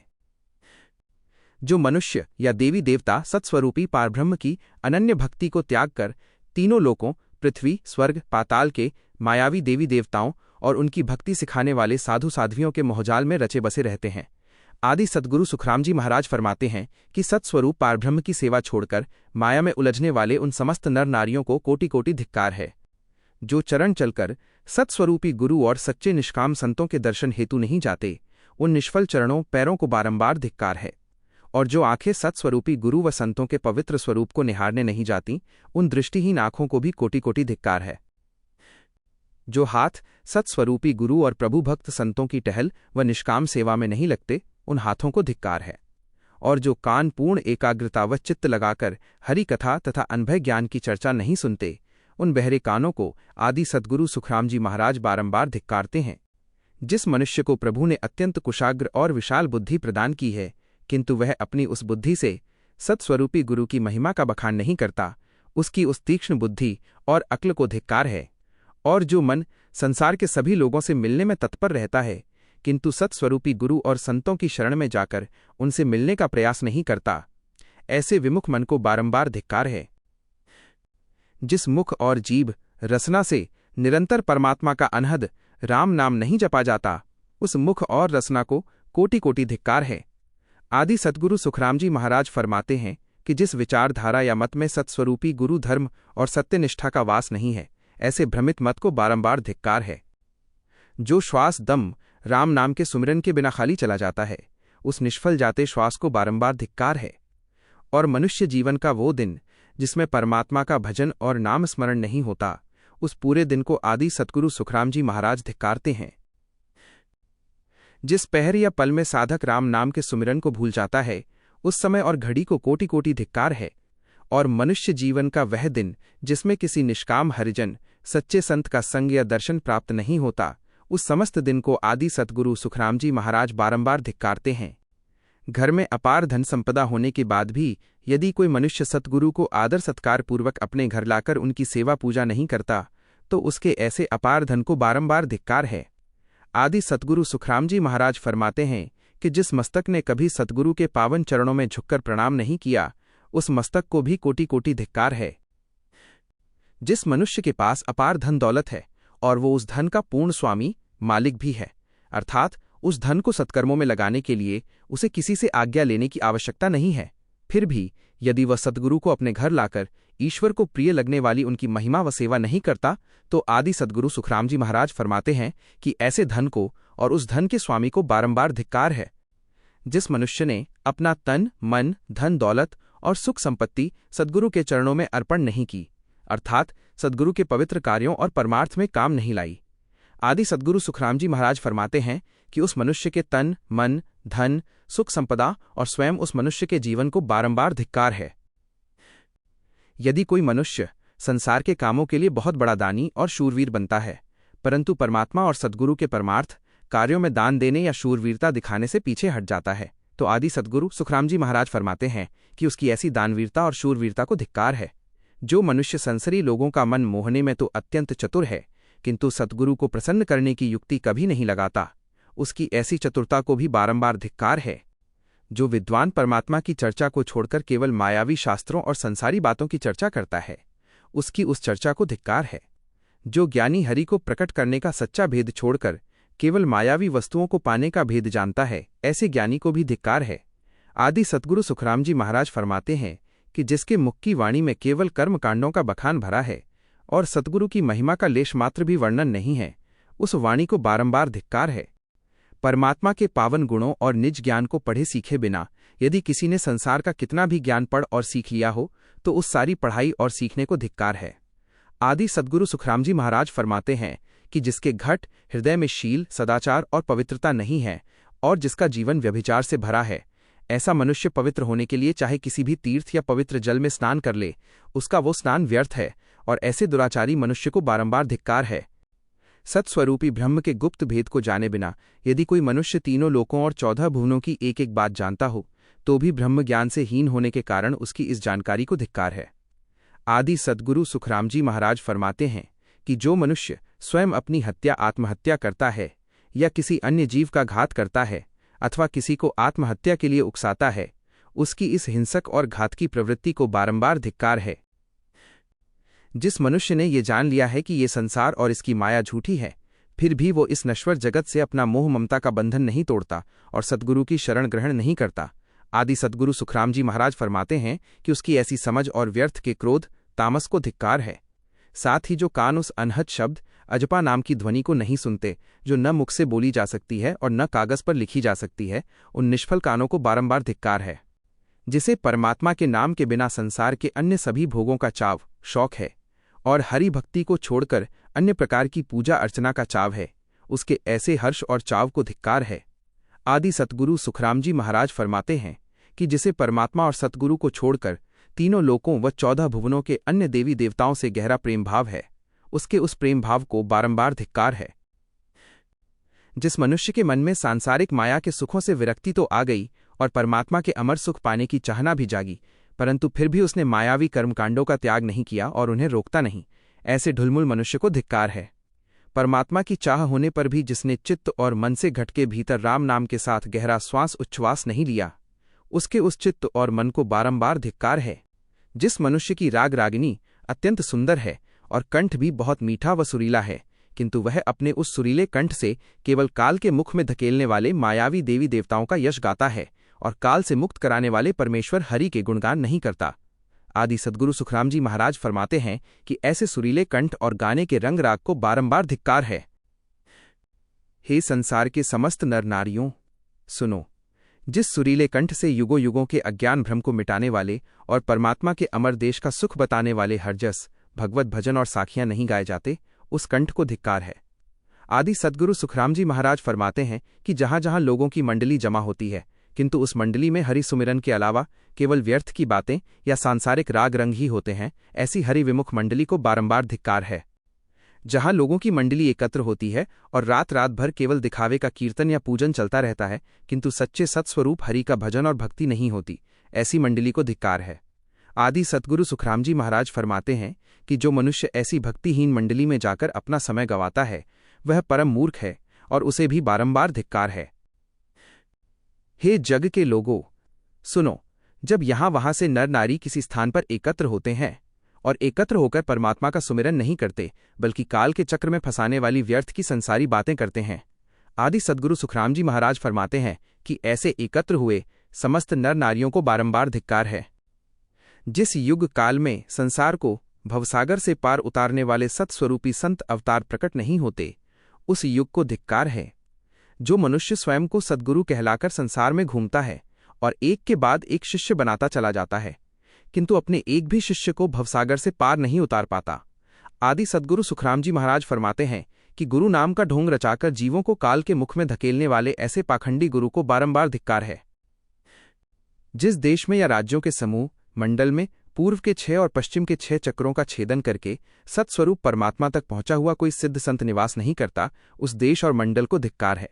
जो मनुष्य या देवी देवता सत्स्वरूपी पारब्रह्म की अनन्य भक्ति को त्याग कर तीनों लोकों पृथ्वी, स्वर्ग, पाताल के मायावी देवी देवताओं और उनकी भक्ति सिखाने वाले साधु साध्वियों के मोहजाल में रचे बसे रहते हैं, आदि सद्गुरु सुखराम जी महाराज फरमाते हैं कि सत्स्वरूप पारब्रह्म की सेवा छोड़कर माया में उलझने वाले उन समस्त नर नारियों को कोटि कोटि धिक्कार है। जो चरण चलकर सत्स्वरूपी गुरु और सच्चे निष्काम संतों के दर्शन हेतु नहीं जाते, उन निष्फल चरणों पैरों को बारंबार धिक्कार है। और जो आंखें सत्स्वरूपी गुरु व संतों के पवित्र स्वरूप को निहारने नहीं जाती, उन दृष्टिहीन आंखों को भी कोटि कोटि धिक्कार है। जो हाथ सत्स्वरूपी गुरु और प्रभु भक्त संतों की टहल व निष्काम सेवा में नहीं लगते, उन हाथों को धिक्कार है। और जो कान पूर्ण एकाग्रता व चित्त लगाकर हरि कथा तथा अनभय ज्ञान की चर्चा नहीं सुनते, उन बहरे कानों को आदि सद्गुरु सुखराम जी महाराज बारंबार धिक्कारते हैं। जिस मनुष्य को प्रभु ने अत्यंत कुशाग्र और विशाल बुद्धि प्रदान की है, किंतु वह अपनी उस बुद्धि से सत्स्वरूपी गुरु की महिमा का बखान नहीं करता, उसकी उस तीक्ष्ण बुद्धि और अक्ल को धिक्कार है। और जो मन संसार के सभी लोगों से मिलने में तत्पर रहता है, किंतु सत्स्वरूपी गुरु और संतों की शरण में जाकर उनसे मिलने का प्रयास नहीं करता, ऐसे विमुख मन को बारंबार धिक्कार है। जिस मुख और जीभ रसना से निरंतर परमात्मा का अनहद राम नाम नहीं जपा जाता, उस मुख और रसना को कोटि कोटि धिक्कार है। आदि सद्गुरु सुखराम जी महाराज फरमाते हैं कि जिस विचारधारा या मत में सत्स्वरूपी गुरु धर्म और सत्यनिष्ठा का वास नहीं है, ऐसे भ्रमित मत को बारंबार धिक्कार है। जो श्वास दम राम नाम के सुमिरन के बिना खाली चला जाता है, उस निष्फल जाते श्वास को बारंबार धिक्कार है। और मनुष्य जीवन का वो दिन जिसमें परमात्मा का भजन और नाम स्मरण नहीं होता, उस पूरे दिन को आदि सद्गुरु सुखराम जी महाराज धिक्कारते हैं। जिस पहर या पल में साधक राम नाम के सुमिरन को भूल जाता है, उस समय और घड़ी को कोटि कोटि धिक्कार है। और मनुष्य जीवन का वह दिन जिसमें किसी निष्काम हरिजन सच्चे संत का संग या दर्शन प्राप्त नहीं होता, उस समस्त दिन को आदि सद्गुरु सुखराम जी महाराज बारंबार धिक्कारते हैं। घर में अपार धन संपदा होने के बाद भी यदि कोई मनुष्य सतगुरु को आदर सत्कार पूर्वक अपने घर लाकर उनकी सेवा पूजा नहीं करता, तो उसके ऐसे अपार धन को बारंबार धिक्कार है। आदि सद्गुरु सुखराम जी महाराज फरमाते हैं कि जिस मस्तक ने कभी सद्गुरु के पावन चरणों में झुककर प्रणाम नहीं किया, उस मस्तक को भी कोटि कोटि धिक्कार है। जिस मनुष्य के पास अपार धन दौलत है और वो उस धन का पूर्ण स्वामी मालिक भी है, अर्थात उस धन को सत्कर्मों में लगाने के लिए उसे किसी से आज्ञा लेने की आवश्यकता नहीं है, फिर भी यदि वह सद्गुरु को अपने घर लाकर ईश्वर को प्रिय लगने वाली उनकी महिमा व सेवा नहीं करता, तो आदि सद्गुरु सुखराम जी महाराज फरमाते हैं कि ऐसे धन को और उस धन के स्वामी को बारंबार धिक्कार है। जिस मनुष्य ने अपना तन, मन, धन दौलत और सुख संपत्ति सद्गुरु के चरणों में अर्पण नहीं की, अर्थात सद्गुरु के पवित्र कार्यों और परमार्थ में काम नहीं लाई, आदि सद्गुरु सुखराम जी महाराज फरमाते हैं कि उस मनुष्य के तन, मन, धन, सुख संपदा और स्वयं उस मनुष्य के जीवन को बारंबार धिक्कार है। यदि कोई मनुष्य संसार के कामों के लिए बहुत बड़ा दानी और शूरवीर बनता है, परंतु परमात्मा और सद्गुरु के परमार्थ कार्यों में दान देने या शूरवीरता दिखाने से पीछे हट जाता है, तो आदि सद्गुरु सुखराम जी महाराज फरमाते हैं कि उसकी ऐसी दानवीरता और शूरवीरता को धिक्कार है। जो मनुष्य संसारी लोगों का मन मोहने में तो अत्यंत चतुर है, किंतु सद्गुरु को प्रसन्न करने की युक्ति कभी नहीं लगाता, उसकी ऐसी चतुरता को भी बारंबार धिक्कार है। जो विद्वान परमात्मा की चर्चा को छोड़कर केवल मायावी शास्त्रों और संसारी बातों की चर्चा करता है, उसकी उस चर्चा को धिक्कार है। जो ज्ञानी हरि को प्रकट करने का सच्चा भेद छोड़कर केवल मायावी वस्तुओं को पाने का भेद जानता है, ऐसे ज्ञानी को भी धिक्कार है। आदि सद्गुरु सुखराम जी महाराज फरमाते हैं कि जिसके मुख की वाणी में केवल कर्मकांडों का बखान भरा है और सद्गुरु की महिमा का लेश मात्र भी वर्णन नहीं है, उस वाणी को बारंबार धिक्कार है। परमात्मा के पावन गुणों और निज ज्ञान को पढ़े सीखे बिना यदि किसी ने संसार का कितना भी ज्ञान पढ़ और सीख लिया हो, तो उस सारी पढ़ाई और सीखने को धिक्कार है। आदि सद्गुरु सुखराम जी महाराज फरमाते हैं कि जिसके घट हृदय में शील, सदाचार और पवित्रता नहीं है और जिसका जीवन व्यभिचार से भरा है, ऐसा मनुष्य पवित्र होने के लिए चाहे किसी भी तीर्थ या पवित्र जल में स्नान कर ले, उसका वो स्नान व्यर्थ है और ऐसे दुराचारी मनुष्य को बारंबार धिक्कार है। सत्स्वरूपी ब्रह्म के गुप्त भेद को जाने बिना यदि कोई मनुष्य तीनों लोकों और 14 भुवनों की एक एक बात जानता हो, तो भी ब्रह्म ज्ञान से हीन होने के कारण उसकी इस जानकारी को धिक्कार है। आदि सद्गुरु सुखराम जी महाराज फरमाते हैं कि जो मनुष्य स्वयं अपनी हत्या आत्महत्या करता है या किसी अन्य जीव का घात करता है अथवा किसी को आत्महत्या के लिए उकसाता है, उसकी इस हिंसक और घातकी प्रवृत्ति को बारंबार धिक्कार है। जिस मनुष्य ने ये जान लिया है कि ये संसार और इसकी माया झूठी है, फिर भी वो इस नश्वर जगत से अपना मोह ममता का बंधन नहीं तोड़ता और सद्गुरु की शरण ग्रहण नहीं करता, आदि सद्गुरु सुखराम जी महाराज फरमाते हैं कि उसकी ऐसी समझ और व्यर्थ के क्रोध, तामस को धिक्कार है। साथ ही जो कान उस अनहद शब्द अजपा नाम की ध्वनि को नहीं सुनते, जो न मुख से बोली जा सकती है और न कागज पर लिखी जा सकती है, उन निष्फल कानों को बारंबार धिक्कार है। जिसे परमात्मा के नाम के बिना संसार के अन्य सभी भोगों का चाव, शौक है और हरि भक्ति को छोड़कर अन्य प्रकार की पूजा अर्चना का चाव है, उसके ऐसे हर्ष और चाव को धिक्कार है। आदि सद्गुरु सुखराम जी महाराज फरमाते हैं कि जिसे परमात्मा और सद्गुरु को छोड़कर तीनों लोकों व 14 भुवनों के अन्य देवी देवताओं से गहरा प्रेम भाव है, उसके उस प्रेम भाव को बारंबार धिक्कार है। जिस मनुष्य के मन में सांसारिक माया के सुखों से विरक्ति तो आ गई और परमात्मा के अमर सुख पाने की चाहना भी जागी, परंतु फिर भी उसने मायावी कर्मकांडों का त्याग नहीं किया और उन्हें रोकता नहीं, ऐसे ढुलमुल मनुष्य को धिक्कार है। परमात्मा की चाह होने पर भी जिसने चित्त और मन से घट के भीतर राम नाम के साथ गहरा श्वास उच्छ्वास नहीं लिया, उसके उस चित्त और मन को बारंबार धिक्कार है। जिस मनुष्य की राग रागिनी अत्यंत सुंदर है और कंठ भी बहुत मीठा व सुरीला है, किंतु वह अपने उस सुरीले कंठ से केवल काल के मुख में धकेलने वाले मायावी देवी देवताओं का यश गाता है और काल से मुक्त कराने वाले परमेश्वर हरि के गुणगान नहीं करता, आदि सद्गुरु सुखराम जी महाराज फरमाते हैं कि ऐसे सुरीले कंठ और गाने के रंग राग को बारंबार धिक्कार है। हे संसार के समस्त नर नारियों, सुनो, जिस सुरीले कंठ से युगों युगों के अज्ञान भ्रम को मिटाने वाले और परमात्मा के अमर देश का सुख बताने वाले हरजस, भगवत भजन और साखियां नहीं गाए जाते, उस कंठ को धिक्कार है। आदि सद्गुरु सुखराम जी महाराज फरमाते हैं कि जहां जहां लोगों की मंडली जमा होती है, किंतु उस मंडली में हरि सुमिरन के अलावा केवल व्यर्थ की बातें या सांसारिक राग रंग ही होते हैं, ऐसी हरि विमुख मंडली को बारंबार धिक्कार है। जहां लोगों की मंडली एकत्र होती है और रात रात भर केवल दिखावे का कीर्तन या पूजन चलता रहता है, किंतु सच्चे सत्स्वरूप हरि का भजन और भक्ति नहीं होती, ऐसी मंडली को धिक्कार है। आदि सद्गुरु सुखराम जी महाराज फरमाते हैं कि जो मनुष्य ऐसी भक्तिहीन मंडली में जाकर अपना समय गंवाता है, वह परम मूर्ख है और उसे भी बारंबार धिक्कार है। हे जग के लोगों, सुनो, जब यहां वहां से नर नारी किसी स्थान पर एकत्र होते हैं और एकत्र होकर परमात्मा का सुमिरन नहीं करते, बल्कि काल के चक्र में फंसाने वाली व्यर्थ की संसारी बातें करते हैं, आदि सद्गुरु सुखराम जी महाराज फरमाते हैं कि ऐसे एकत्र हुए समस्त नर नारियों को बारंबार धिक्कार है। जिस युग काल में संसार को भवसागर से पार उतारने वाले सत्स्वरूपी संत अवतार प्रकट नहीं होते, उस युग को धिक्कार है। जो मनुष्य स्वयं को सद्गुरु कहलाकर संसार में घूमता है और एक के बाद एक शिष्य बनाता चला जाता है, किंतु अपने एक भी शिष्य को भवसागर से पार नहीं उतार पाता, आदि सद्गुरु सुखराम जी महाराज फरमाते हैं कि गुरु नाम का ढोंग रचाकर जीवों को काल के मुख में धकेलने वाले ऐसे पाखंडी गुरु को बारंबार धिक्कार है। जिस देश में या राज्यों के समूह मंडल में पूर्व के 6 और पश्चिम के 6 चक्रों का छेदन करके सत्स्वरूप परमात्मा तक पहुंचा हुआ कोई सिद्ध संत निवास नहीं करता, उस देश और मंडल को धिक्कार है।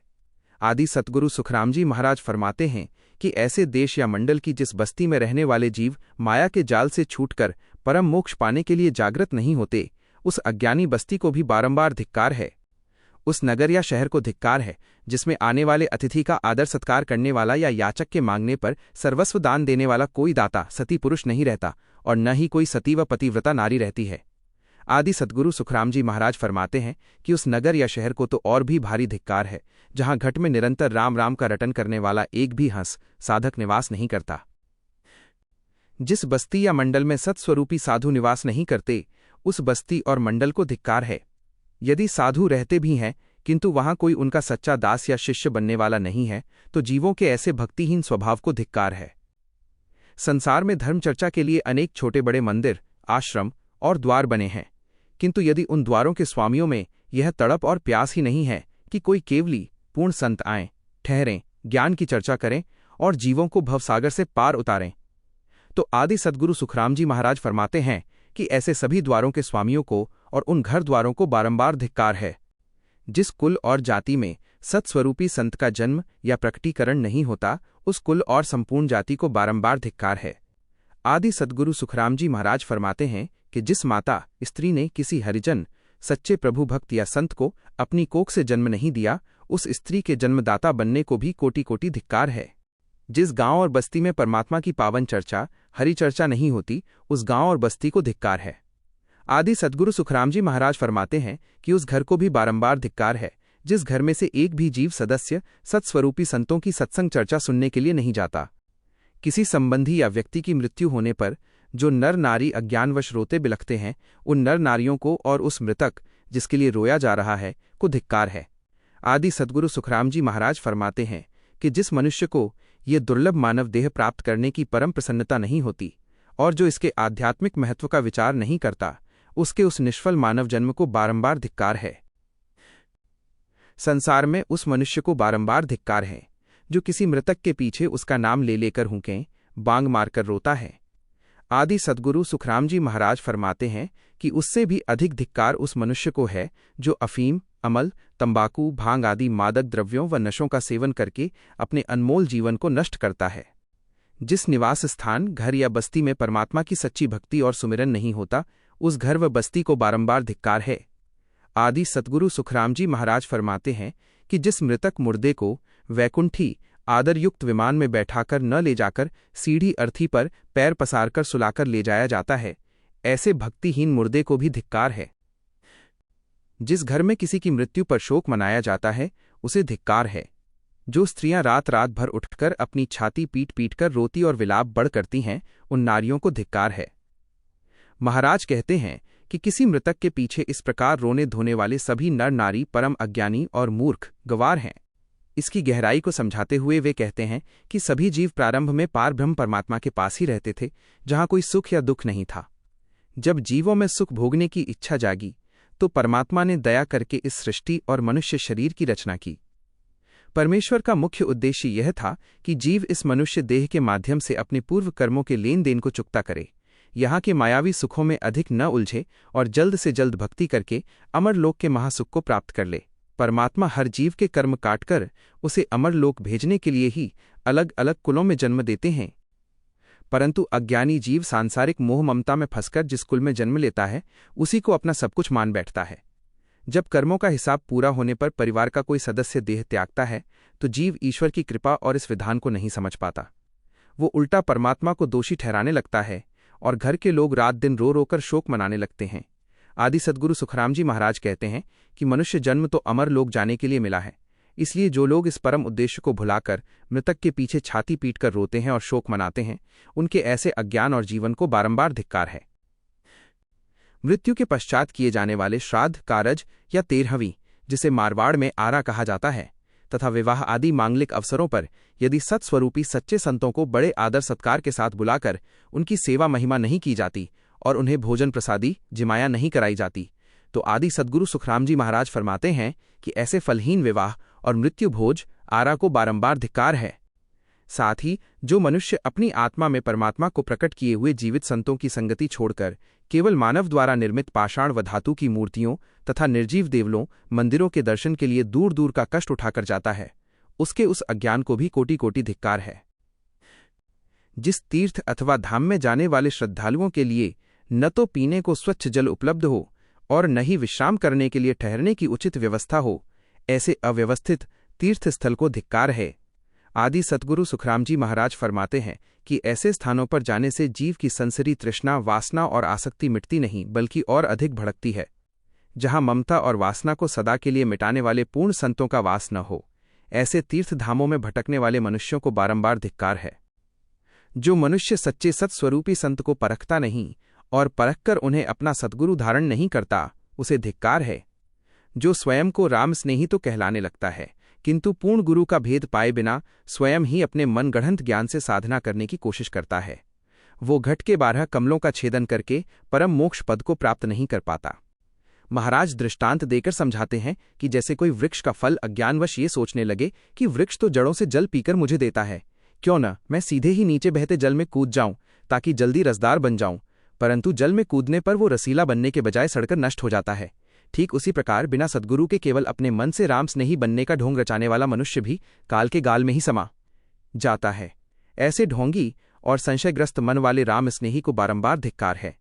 आदि सतगुरु सुखराम जी महाराज फरमाते हैं कि ऐसे देश या मंडल की जिस बस्ती में रहने वाले जीव माया के जाल से छूटकर परम मोक्ष पाने के लिए जागृत नहीं होते, उस अज्ञानी बस्ती को भी बारंबार धिक्कार है। उस नगर या शहर को धिक्कार है जिसमें आने वाले अतिथि का आदर सत्कार करने वाला या याचक के मांगने पर सर्वस्व दान देने वाला कोई दाता सती पुरुष नहीं रहता और न ही कोई सती व पतिव्रता नारी रहती है। आदि सद्गुरु सुखराम जी महाराज फरमाते हैं कि उस नगर या शहर को तो और भी भारी धिक्कार है जहां घट में निरंतर राम राम का रटन करने वाला एक भी हंस साधक निवास नहीं करता। जिस बस्ती या मंडल में सत्स्वरूपी साधु निवास नहीं करते, उस बस्ती और मंडल को धिक्कार है। यदि साधु रहते भी हैं किंतु वहां कोई उनका सच्चा दास या शिष्य बनने वाला नहीं है, तो जीवों के ऐसे भक्तिहीन स्वभाव को धिक्कार है। संसार में धर्म चर्चा के लिए अनेक छोटे बड़े मंदिर, आश्रम और द्वार बने हैं, किंतु यदि उन द्वारों के स्वामियों में यह तड़प और प्यास ही नहीं है कि कोई केवली पूर्ण संत आएं, ठहरें, ज्ञान की चर्चा करें और जीवों को भवसागर से पार उतारें, तो आदि सद्गुरु सुखराम जी महाराज फरमाते हैं कि ऐसे सभी द्वारों के स्वामियों को और उन घर द्वारों को बारंबार धिक्कार है। जिस कुल और जाति में सत्स्वरूपी संत का जन्म या प्रकटीकरण नहीं होता, उस कुल और संपूर्ण जाति को बारंबार धिक्कार है। आदि सद्गुरु सुखराम जी महाराज फरमाते हैं कि जिस माता स्त्री ने किसी हरिजन, सच्चे प्रभु भक्त या संत को अपनी कोख से जन्म नहीं दिया, उस स्त्री के जन्मदाता बनने को भी कोटि कोटि धिक्कार है। जिस गांव और बस्ती में परमात्मा की पावन चर्चा, हरि चर्चा नहीं होती, उस गांव और बस्ती को धिक्कार है। आदि सद्गुरु सुखराम जी महाराज फरमाते हैं कि उस घर को भी बारंबार धिक्कार है जिस घर में से एक भी जीव सदस्य सत्स्वरूपी संतों की सत्संग चर्चा सुनने के लिए नहीं जाता। किसी संबंधी या व्यक्ति की मृत्यु होने पर जो नर नारी अज्ञानवश रोते बिलखते हैं, उन नर नारियों को और उस मृतक जिसके लिए रोया जा रहा है को धिक्कार है। आदि सद्गुरु सुखराम जी महाराज फरमाते हैं कि जिस मनुष्य को ये दुर्लभ मानव देह प्राप्त करने की परम प्रसन्नता नहीं होती और जो इसके आध्यात्मिक महत्व का विचार नहीं करता, उसके उस निष्फल मानव जन्म को बारंबार धिक्कार है। संसार में उस मनुष्य को बारंबार धिक्कार है जो किसी मृतक के पीछे उसका नाम ले लेकर हुंकें, बांग मारकर रोता है। आदि सद्गुरु सुखराम जी महाराज फरमाते हैं कि उससे भी अधिक धिक्कार उस मनुष्य को है जो अफीम, अमल, तंबाकू, भांग आदि मादक द्रव्यों व नशों का सेवन करके अपने अनमोल जीवन को नष्ट करता है। जिस निवास स्थान, घर या बस्ती में परमात्मा की सच्ची भक्ति और सुमिरन नहीं होता, उस घर व बस्ती को बारंबार धिक्कार है। आदि सद्गुरु सुखराम जी महाराज फरमाते हैं कि जिस मृतक मुर्दे को वैकुंठी आदरयुक्त विमान में बैठाकर न ले जाकर सीढ़ी अर्थी पर पैर पसारकर सुलाकर ले जाया जाता है, ऐसे भक्तिहीन मुर्दे को भी धिक्कार है। जिस घर में किसी की मृत्यु पर शोक मनाया जाता है, उसे धिक्कार है। जो स्त्रियां रात रात भर उठकर अपनी छाती पीट पीट कर रोती और विलाप बढ़ करती हैं, उन नारियों को धिक्कार है। महाराज कहते हैं कि किसी मृतक के पीछे इस प्रकार रोने धोने वाले सभी नर नारी परम अज्ञानी और मूर्ख गवार हैं। इसकी गहराई को समझाते हुए वे कहते हैं कि सभी जीव प्रारंभ में पार ब्रह्म परमात्मा के पास ही रहते थे, जहां कोई सुख या दुख नहीं था। जब जीवों में सुख भोगने की इच्छा जागी, तो परमात्मा ने दया करके इस सृष्टि और मनुष्य शरीर की रचना की। परमेश्वर का मुख्य उद्देश्य यह था कि जीव इस मनुष्य देह के माध्यम से अपने पूर्व कर्मों के लेन देन को चुकता करे, यहाँ के मायावी सुखों में अधिक न उलझे और जल्द से जल्द भक्ति करके अमर लोक के महासुख को प्राप्त कर ले। परमात्मा हर जीव के कर्म काटकर उसे अमर लोक भेजने के लिए ही अलग अलग कुलों में जन्म देते हैं, परंतु अज्ञानी जीव सांसारिक मोह ममता में फंसकर जिस कुल में जन्म लेता है, उसी को अपना सब कुछ मान बैठता है। जब कर्मों का हिसाब पूरा होने पर परिवार का कोई सदस्य देह त्यागता है तो जीव ईश्वर की कृपा और इस विधान को नहीं समझ पाता। वो उल्टा परमात्मा को दोषी ठहराने लगता है और घर के लोग रात दिन रो रोकर शोक मनाने लगते हैं। आदि सद्गुरु सुखराम जी महाराज कहते हैं कि मनुष्य जन्म तो अमर लोक जाने के लिए मिला है, इसलिए जो लोग इस परम उद्देश्य को भुलाकर मृतक के पीछे छाती पीटकर रोते हैं और शोक मनाते हैं, उनके ऐसे अज्ञान और जीवन को बारंबार धिक्कार है। मृत्यु के पश्चात किए जाने वाले श्राद्ध कारज या 13वीं, जिसे मारवाड़ में आरा कहा जाता है, तथा विवाह आदि मांगलिक अवसरों पर यदि सत्स्वरूपी सच्चे संतों को बड़े आदर सत्कार के साथ बुलाकर उनकी सेवा महिमा नहीं की जाती और उन्हें भोजन प्रसादी जिमाया नहीं कराई जाती, तो आदि सद्गुरु सुखराम जी महाराज फरमाते हैं कि ऐसे फलहीन विवाह और मृत्यु भोज आरा को बारंबार धिक्कार है। साथ ही जो मनुष्य अपनी आत्मा में परमात्मा को प्रकट किए हुए जीवित संतों की संगति छोड़कर केवल मानव द्वारा निर्मित पाषाण व धातु की मूर्तियों तथा निर्जीव देवलों मंदिरों के दर्शन के लिए दूर दूर का कष्ट उठाकर जाता है, उसके उस अज्ञान को भी कोटि कोटि धिक्कार है। जिस तीर्थ अथवा धाम में जाने वाले श्रद्धालुओं के लिए न तो पीने को स्वच्छ जल उपलब्ध हो और न ही विश्राम करने के लिए ठहरने की उचित व्यवस्था हो, ऐसे अव्यवस्थित तीर्थ स्थल को धिक्कार है। आदि सद्गुरु सुखराम जी महाराज फरमाते हैं कि ऐसे स्थानों पर जाने से जीव की संसरी तृष्णा, वासना और आसक्ति मिटती नहीं बल्कि और अधिक भड़कती है। जहां ममता और वासना को सदा के लिए मिटाने वाले पूर्ण संतों का वास न हो, ऐसे तीर्थ धामों में भटकने वाले मनुष्यों को बारंबार धिक्कार है। जो मनुष्य सच्चे सत्स्वरूपी संत को परखता नहीं और परखकर उन्हें अपना सद्गुरु धारण नहीं करता, उसे धिक्कार है। जो स्वयं को राम स्नेही तो कहलाने लगता है, किंतु पूर्ण गुरु का भेद पाए बिना स्वयं ही अपने मनगढ़ंत ज्ञान से साधना करने की कोशिश करता है, वो घट के 12 कमलों का छेदन करके परम मोक्ष पद को प्राप्त नहीं कर पाता। महाराज दृष्टांत देकर समझाते हैं कि जैसे कोई वृक्ष का फल अज्ञानवश ये सोचने लगे कि वृक्ष तो जड़ों से जल पीकर मुझे देता है, क्यों न मैं सीधे ही नीचे बहते जल में कूद जाऊं ताकि जल्दी रसदार बन जाऊं, परंतु जल में कूदने पर वो रसीला बनने के बजाय सड़कर नष्ट हो जाता है। ठीक उसी प्रकार बिना सद्गुरु के केवल अपने मन से राम स्नेही बनने का ढोंग रचाने वाला मनुष्य भी काल के गाल में ही समा जाता है। ऐसे ढोंगी और संशयग्रस्त मन वाले राम स्नेही को बारंबार धिक्कार है।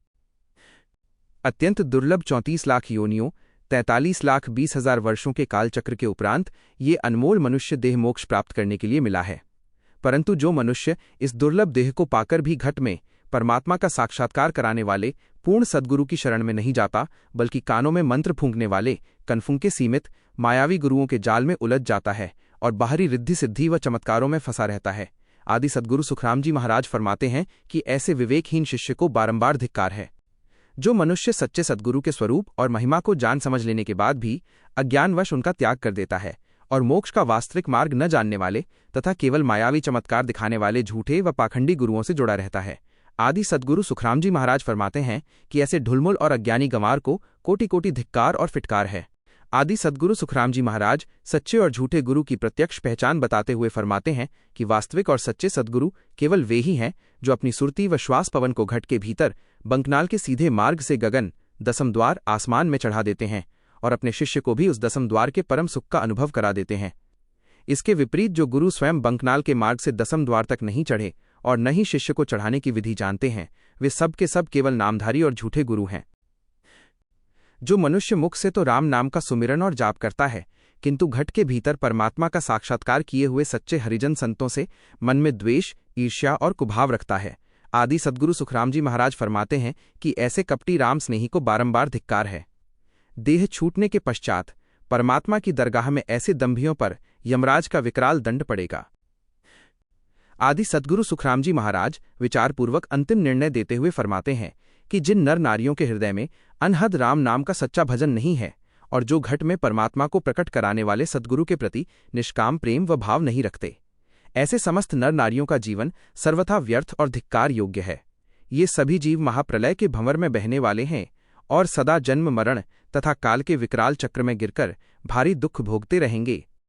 अत्यंत दुर्लभ 34 लाख योनियों 43,20,000 वर्षों के कालचक्र के उपरांत ये अनमोल मनुष्य देह मोक्ष प्राप्त करने के लिए मिला है। परंतु जो मनुष्य इस दुर्लभ देह को पाकर भी घट में परमात्मा का साक्षात्कार कराने वाले पूर्ण सद्गुरु की शरण में नहीं जाता, बल्कि कानों में मंत्र फूंकने वाले कनफुंके सीमित मायावी गुरुओं के जाल में उलझ जाता है और बाहरी रिद्धि सिद्धि व चमत्कारों में फंसा रहता है, आदि सद्गुरु सुखराम जी महाराज फरमाते हैं कि ऐसे विवेकहीन शिष्य को बारंबार धिक्कार है। जो मनुष्य सच्चे सद्गुरु के स्वरूप और महिमा को जान समझ लेने के बाद भी अज्ञानवश उनका त्याग कर देता है और मोक्ष का वास्तविक मार्ग न जानने वाले तथा केवल मायावी चमत्कार दिखाने वाले झूठे व पाखंडी गुरुओं से जुड़ा रहता है, आदि सद्गुरु सुखराम जी महाराज फरमाते हैं कि ऐसे ढुलमुल और अज्ञानी गंवार को कोटि कोटि धिक्कार और फिटकार है। आदि सद्गुरु सुखराम जी महाराज सच्चे और झूठे गुरु की प्रत्यक्ष पहचान बताते हुए फरमाते हैं कि वास्तविक और सच्चे सद्गुरु केवल वे ही हैं जो अपनी सुरती व श्वास पवन को घट के भीतर बंकनाल के सीधे मार्ग से गगन 10 द्वार आसमान में चढ़ा देते हैं और अपने शिष्य को भी उस 10 द्वार के परम सुख का अनुभव करा देते हैं। इसके विपरीत जो गुरु स्वयं बंकनाल के मार्ग से 10 द्वार तक नहीं चढ़े और न ही शिष्य को चढ़ाने की विधि जानते हैं, वे सब के सब केवल नामधारी और झूठे गुरु हैं। जो मनुष्य मुख से तो राम नाम का सुमिरन और जाप करता है, किंतु घट के भीतर परमात्मा का साक्षात्कार किए हुए सच्चे हरिजन संतों से मन में द्वेष, ईर्ष्या और कुभाव रखता है, आदि सद्गुरु सुखराम जी महाराज फरमाते हैं कि ऐसे कपटी राम स्नेही को बारंबार धिक्कार है। देह छूटने के पश्चात परमात्मा की दरगाह में ऐसे दंभियों पर यमराज का विकराल दंड पड़ेगा। आदि सद्गुरु सुखराम जी महाराज विचारपूर्वक अंतिम निर्णय देते हुए फरमाते हैं कि जिन नर नारियों के हृदय में अनहद राम नाम का सच्चा भजन नहीं है और जो घट में परमात्मा को प्रकट कराने वाले सद्गुरु के प्रति निष्काम प्रेम व भाव नहीं रखते, ऐसे समस्त नर नारियों का जीवन सर्वथा व्यर्थ और धिक्कार योग्य है। ये सभी जीव महाप्रलय के भंवर में बहने वाले हैं और सदा जन्म मरण तथा काल के विकराल चक्र में गिरकर भारी दुख भोगते रहेंगे।